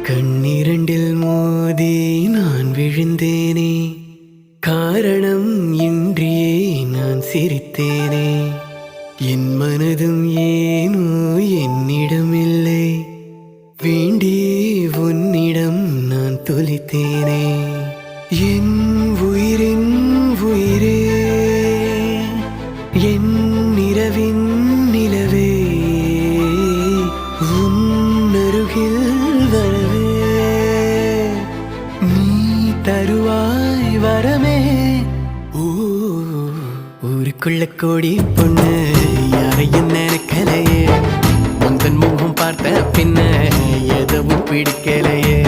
கண்ணிரண்டில் மோதி நான் விழுந்தேனே, காரணம் இன்றியே நான் சிரித்தேனே. என் மனதும் ஏனோ என்னிடமில்லை, வேண்டியே உன்னிடம் நான் தொலைத்தேனே. என் உயிரின் உயிரே, என் நிலவின் நிலவே, உன் அருகில் வரவே நீ தருவாய் வரமே. ஊருக்குள்ள கோடி பொண்ணு யாரையும் நினைக்கலையே, உந்தன் முகம் பார்த்த பின்ன எதுவும் பிடிக்கலையே.